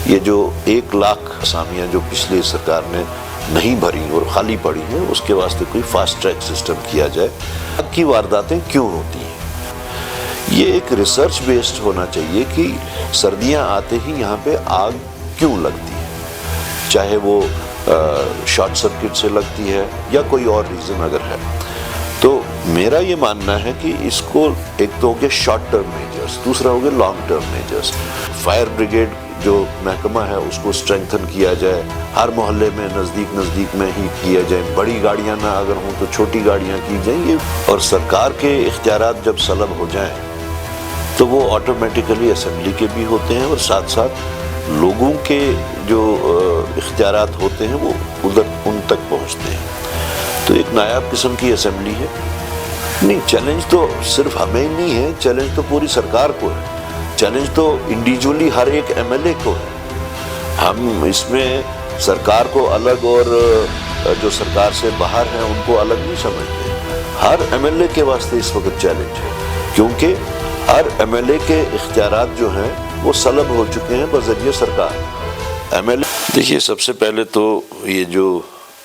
یہ جو 1,00,000 اسامیاں جو پچھلی سرکار نے نہیں بھری اور خالی پڑی ہیں، اس کے واسطے کوئی فاسٹ ٹریک سسٹم کیا جائے۔ آگ کی وارداتیں کیوں ہوتی ہیں؟ یہ ایک ریسرچ بیسڈ ہونا چاہیے کہ سردیاں آتے ہی یہاں پہ آگ کیوں لگتی ہے، چاہے وہ شارٹ سرکٹ سے لگتی ہے یا کوئی اور ریزن اگر ہے۔ تو میرا یہ ماننا ہے کہ اس کو ایک تو ہو گیا شارٹ ٹرم میجرز، دوسرا ہو گیا long term measures. Fire brigade جو محکمہ ہے اس کو اسٹرینگتھن کیا جائے، ہر محلے میں نزدیک میں ہی کیا جائے، بڑی گاڑیاں نہ اگر ہوں تو چھوٹی گاڑیاں کی جائیں یہ، اور سرکار کے اختیارات جب سلب ہو جائیں تو وہ آٹومیٹیکلی اسمبلی کے بھی ہوتے ہیں، اور ساتھ ساتھ لوگوں کے جو اختیارات ہوتے ہیں وہ ان تک پہنچتے ہیں۔ تو ایک نایاب قسم کی اسمبلی ہے۔ نہیں، چیلنج تو صرف ہمیں ہی نہیں ہے، چیلنج تو پوری سرکار کو ہے، چیلنج تو انڈیویجولی ہر ایک ایم ایل اے کو ہے۔ ہم اس میں سرکار کو الگ اور جو سرکار سے باہر ہیں ان کو الگ نہیں سمجھتے۔ ہر ایم ایل اے کے واسطے اس وقت چیلنج ہے، کیونکہ ہر ایم ایل اے کے اختیارات جو ہیں وہ سلب ہو چکے ہیں بذریعہ سرکار۔ ایم ایل اے دیکھیے، سب سے پہلے تو یہ جو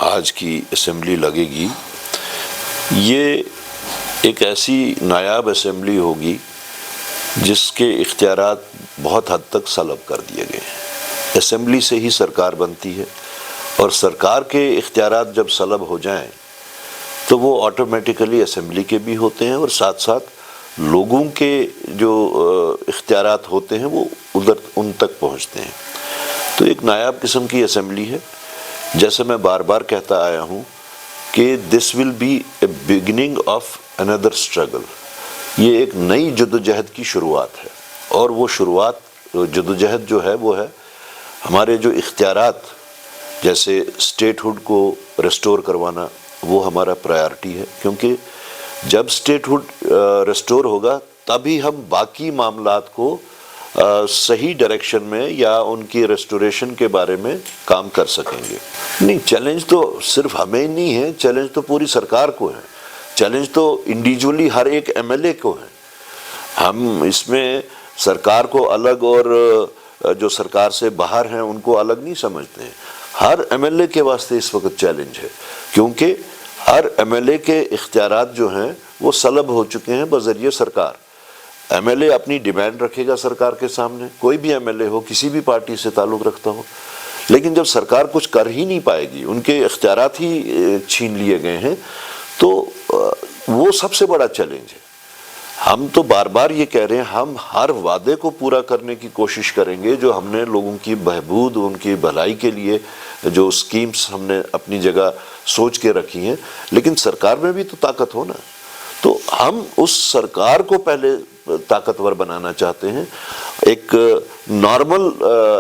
آج کی اسمبلی لگے گی، یہ ایک ایسی نایاب اسمبلی ہوگی جس کے اختیارات بہت حد تک سلب کر دیے گئے ہیں۔ اسمبلی سے ہی سرکار بنتی ہے، اور سرکار کے اختیارات جب سلب ہو جائیں تو وہ آٹومیٹیکلی اسمبلی کے بھی ہوتے ہیں، اور ساتھ ساتھ لوگوں کے جو اختیارات ہوتے ہیں وہ ان تک پہنچتے ہیں۔ تو ایک نایاب قسم کی اسمبلی ہے۔ جیسے میں بار بار کہتا آیا ہوں کہ this will be a beginning of another struggle, یہ ایک نئی جدوجہد کی شروعات ہے، اور وہ شروعات جدوجہد جو ہے وہ ہے ہمارے جو اختیارات، جیسے اسٹیٹ ہوڈ کو ریسٹور کروانا، وہ ہمارا پرائیورٹی ہے، کیونکہ جب اسٹیٹ ہوڈ ریسٹور ہوگا تبھی ہم باقی معاملات کو صحیح ڈائریکشن میں یا ان کی ریسٹوریشن کے بارے میں کام کر سکیں گے۔ نہیں، چیلنج تو صرف ہمیں ہی نہیں ہے، چیلنج تو پوری سرکار کو ہے، چیلنج تو انڈیویجولی ہر ایک ایم ایل اے کو ہے۔ ہم اس میں سرکار کو الگ اور جو سرکار سے باہر ہیں ان کو الگ نہیں سمجھتے ہیں۔ ہر ایم ایل اے کے واسطے اس وقت چیلنج ہے، کیونکہ ہر ایم ایل اے کے اختیارات جو ہیں وہ سلب ہو چکے ہیں بذریعہ سرکار۔ ایم ایل اے اپنی ڈیمانڈ رکھے گا سرکار کے سامنے، کوئی بھی ایم ایل اے ہو، کسی بھی پارٹی سے تعلق رکھتا ہو، لیکن جب سرکار کچھ کر ہی نہیں پائے گی، ان کے اختیارات ہی چھین لیے گئے ہیں، تو وہ سب سے بڑا چیلنج ہے۔ ہم تو بار بار یہ کہہ رہے ہیں، ہم ہر وعدے کو پورا کرنے کی کوشش کریں گے جو ہم نے لوگوں کی بہبود، ان کی بھلائی کے لیے جو سکیمز ہم نے اپنی جگہ سوچ کے رکھی ہیں، لیکن سرکار میں بھی تو طاقت ہو نا۔ تو ہم اس سرکار کو پہلے طاقتور بنانا چاہتے ہیں، ایک نارمل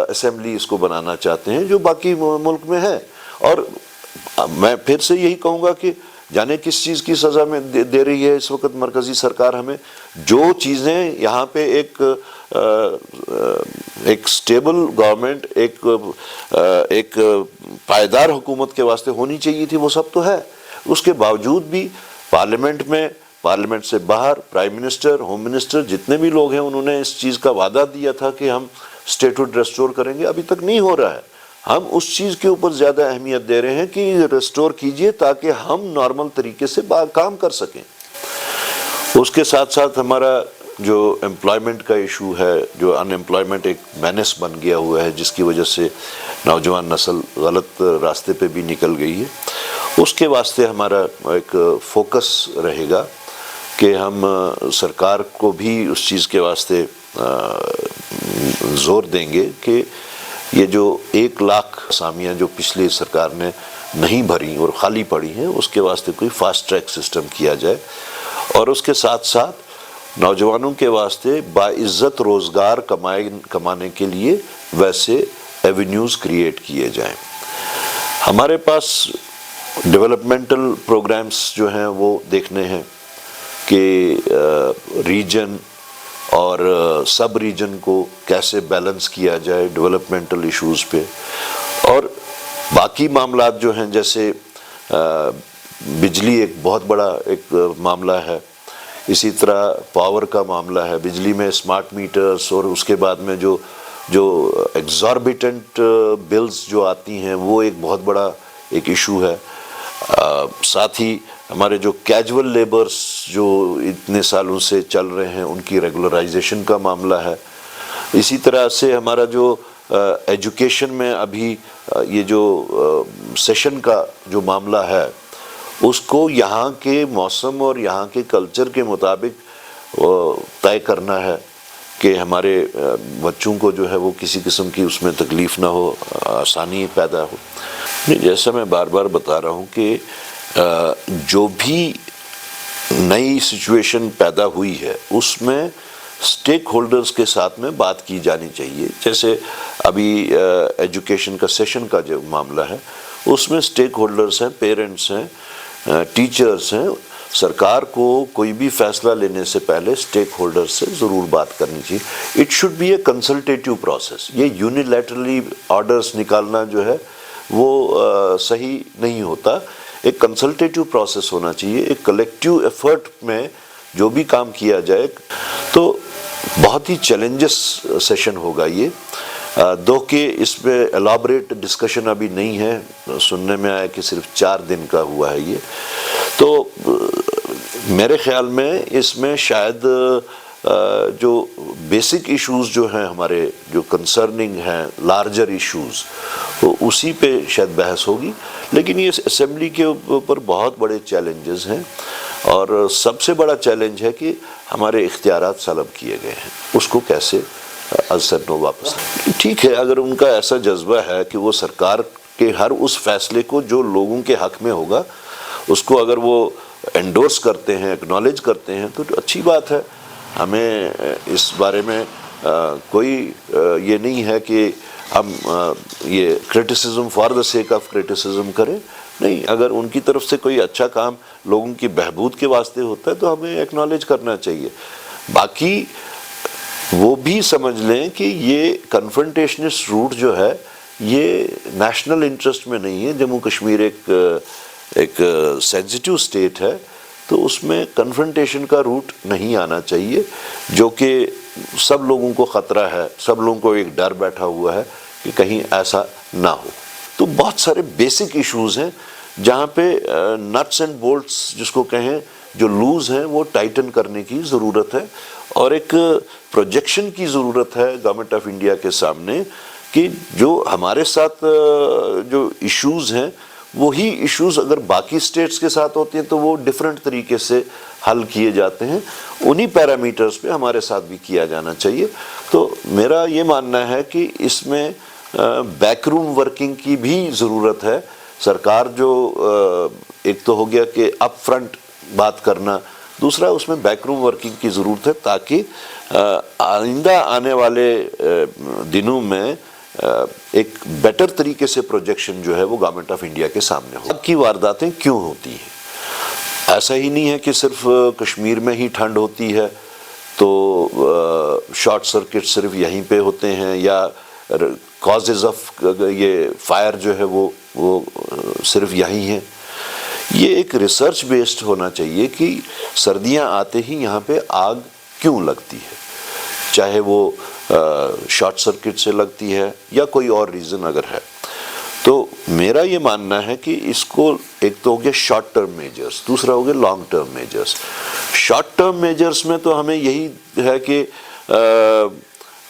اسمبلی اس کو بنانا چاہتے ہیں جو باقی ملک میں ہے۔ اور میں پھر سے یہی کہوں گا کہ جانے کس چیز کی سزا میں دے رہی ہے اس وقت مرکزی سرکار ہمیں، جو چیزیں یہاں پہ ایک سٹیبل گورنمنٹ، ایک پائیدار حکومت کے واسطے ہونی چاہیے تھی، وہ سب تو ہے۔ اس کے باوجود بھی پارلیمنٹ میں، پارلیمنٹ سے باہر، پرائم منسٹر، ہوم منسٹر، جتنے بھی لوگ ہیں، انہوں نے اس چیز کا وعدہ دیا تھا کہ ہم اسٹیٹ ہوڈ ریسٹور کریں گے، ابھی تک نہیں ہو رہا ہے۔ ہم اس چیز کے اوپر زیادہ اہمیت دے رہے ہیں کہ ریسٹور کیجئے تاکہ ہم نارمل طریقے سے کام کر سکیں۔ اس کے ساتھ ساتھ ہمارا جو امپلائمنٹ کا ایشو ہے، جو ان امپلائمنٹ ایک مینس بن گیا ہوا ہے، جس کی وجہ سے نوجوان نسل غلط راستے پہ بھی نکل گئی ہے، اس کے واسطے ہمارا ایک فوکس رہے گا کہ ہم سرکار کو بھی اس چیز کے واسطے زور دیں گے کہ یہ جو 1,00,000 اسامیاں جو پچھلی سرکار نے نہیں بھری اور خالی پڑی ہیں، اس کے واسطے کوئی فاسٹ ٹریک سسٹم کیا جائے، اور اس کے ساتھ ساتھ نوجوانوں کے واسطے باعزت روزگار کمانے کے لیے ویسے ایونیوز کریٹ کیے جائیں۔ ہمارے پاس ڈیولپمنٹل پروگرامز جو ہیں وہ دیکھنے ہیں کہ ریجن اور سب ریجن کو کیسے بیلنس کیا جائے ڈیولپمنٹل ایشوز پہ، اور باقی معاملات جو ہیں جیسے بجلی ایک بہت بڑا ایک معاملہ ہے، اسی طرح پاور کا معاملہ ہے، بجلی میں اسمارٹ میٹرز، اور اس کے بعد میں جو جو ایگزاربیٹنٹ بلز جو آتی ہیں وہ ایک بہت بڑا ایک ایشو ہے. ساتھ ہی ہمارے جو کیجول لیبرز جو اتنے سالوں سے چل رہے ہیں ان کی ریگولرائزیشن کا معاملہ ہے. اسی طرح سے ہمارا جو ایجوکیشن میں ابھی یہ جو سیشن کا جو معاملہ ہے اس کو یہاں کے موسم اور یہاں کے کلچر کے مطابق طے کرنا ہے کہ ہمارے بچوں کو جو ہے وہ کسی قسم کی اس میں تکلیف نہ ہو, آسانی پیدا ہو. جیسا میں بار بار بتا رہا ہوں کہ جو بھی نئی سچویشن پیدا ہوئی ہے اس میں سٹیک ہولڈرز کے ساتھ میں بات کی جانی چاہیے. جیسے ابھی ایجوکیشن کا سیشن کا جو معاملہ ہے اس میں سٹیک ہولڈرز ہیں, پیرنٹس ہیں, ٹیچرز ہیں. سرکار کو کوئی بھی فیصلہ لینے سے پہلے سٹیک ہولڈر سے ضرور بات کرنی چاہیے. It should be a consultative process. یہ یونیلیٹرلی آرڈرز نکالنا جو ہے وہ صحیح نہیں ہوتا. ایک کنسلٹیٹیو پروسیس ہونا چاہیے. ایک کلیکٹیو ایفرٹ میں جو بھی کام کیا جائے تو بہت ہی چیلنجس سیشن ہوگا یہ. دو کہ اس میں الیبوریٹ ڈسکشن ابھی نہیں ہے, سننے میں آیا کہ صرف 4 دن کا ہوا ہے یہ. تو میرے خیال میں اس میں شاید جو بیسک ایشوز جو ہیں ہمارے جو کنسرننگ ہیں لارجر ایشوز اسی پہ شاید بحث ہوگی. لیکن یہ اسمبلی کے اوپر بہت بڑے چیلنجز ہیں اور سب سے بڑا چیلنج ہے کہ ہمارے اختیارات سلب کیے گئے ہیں, اس کو کیسے از سر نو واپس. ٹھیک ہے, اگر ان کا ایسا جذبہ ہے کہ وہ سرکار کے ہر اس فیصلے کو جو لوگوں کے حق میں ہوگا اس کو اگر وہ انڈورس کرتے ہیں, اکنالج کرتے ہیں تو اچھی بات ہے. ہمیں اس بارے میں کوئی یہ نہیں ہے کہ ہم یہ criticism for the sake of criticism کریں. نہیں, اگر ان کی طرف سے کوئی اچھا کام لوگوں کی بہبود کے واسطے ہوتا ہے تو ہمیں اکنالج کرنا چاہیے. باقی وہ بھی سمجھ لیں کہ یہ کنفرنٹیشنسٹ روٹ جو ہے یہ نیشنل انٹرسٹ میں نہیں ہے. جموں کشمیر ایک سینسٹیو اسٹیٹ ہے تو اس میں کنفرنٹیشن کا روٹ نہیں آنا چاہیے جو کہ سب لوگوں کو خطرہ ہے, سب لوگوں کو ایک ڈر بیٹھا ہوا ہے کہ کہیں ایسا نہ ہو. تو بہت سارے بیسک ایشوز ہیں جہاں پہ نٹس اینڈ بولٹس جس کو کہیں جو لوز ہیں وہ ٹائٹن کرنے کی ضرورت ہے اور ایک پروجیکشن کی ضرورت ہے گورنمنٹ آف انڈیا کے سامنے کہ جو ہمارے ساتھ جو ایشوز ہیں وہی ایشوز اگر باقی اسٹیٹس کے ساتھ ہوتے ہیں تو وہ ڈیفرنٹ طریقے سے حل کیے جاتے ہیں. انہی پیرامیٹرز پہ ہمارے ساتھ بھی کیا جانا چاہیے. تو میرا یہ ماننا ہے کہ اس میں بیک روم ورکنگ کی بھی ضرورت ہے. سرکار جو ایک تو ہو گیا کہ اپ فرنٹ بات کرنا, دوسرا اس میں بیک روم ورکنگ کی ضرورت ہے تاکہ آئندہ آنے والے دنوں میں ایک بیٹر طریقے سے پروجیکشن جو ہے وہ گورنمنٹ آف انڈیا کے سامنے ہو. آگ کی وارداتیں کیوں ہوتی ہیں؟ ایسا ہی نہیں ہے کہ صرف کشمیر میں ہی ٹھنڈ ہوتی ہے تو شارٹ سرکٹ صرف یہیں پہ ہوتے ہیں یا کازز آف یہ فائر جو ہے وہ صرف یہیں ہیں. یہ ایک ریسرچ بیسڈ ہونا چاہیے کہ سردیاں آتے ہی یہاں پہ آگ کیوں لگتی ہے, چاہے وہ شارٹ سرکٹ سے لگتی ہے یا کوئی اور ریزن اگر ہے. تو میرا یہ ماننا ہے کہ اس کو ایک تو ہو گیا شارٹ ٹرم میجرز, دوسرا ہو گیا long term measures. Short term measures میں تو ہمیں یہی ہے کہ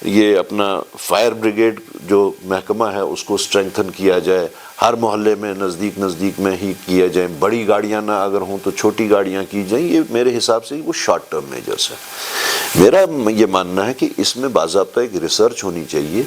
یہ اپنا فائر بریگیڈ جو محکمہ ہے اس کو اسٹرینگتھن کیا جائے, ہر محلے میں نزدیک میں ہی کیا جائے, بڑی گاڑیاں نہ اگر ہوں تو چھوٹی گاڑیاں کی جائیں. یہ میرے حساب سے وہ شارٹ ٹرم میجرز ہیں. میرا یہ ماننا ہے کہ اس میں باضابطہ ایک ریسرچ ہونی چاہیے